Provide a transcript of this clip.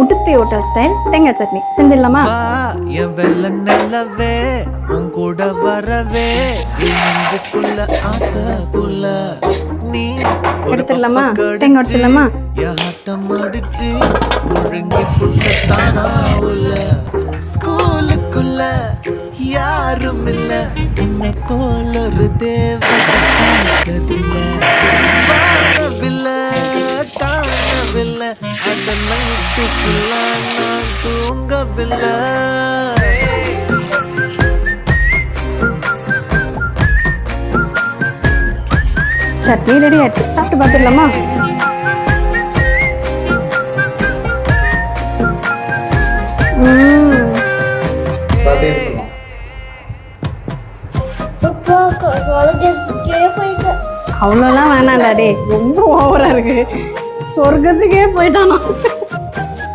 Udupi hotel style தேங்காய் சட்னி செஞ்சிடலாமா? என் வெள்ள நிலவே உன் கூட வரவே நெஞ்சுக்குள்ள ஆசை புள்ள நீ எடுத்துடலாமா? தேங்காய் உடைச்சிடலாமா? யாட்டம் அடிச்சு ஒழுங்கி புட்டத்தானா உள்ள ஸ்கூலுக்குள்ள யாரும் இல்ல உன்னை போல ஒரு தேவதில்ல காணவில்லை அந்த நைட்டுக்குள்ள நான் தூங்கவில்லை. சட்னி ரெடி ஆயிடுச்சு, சாப்பிட்டு பார்த்துடலாமா? அவ்வளோலாம் வேணாண்டா டே, ரொம்ப ஓவரா இருக்கு. சொர்க்கத்துக்கே போயிட்டானா?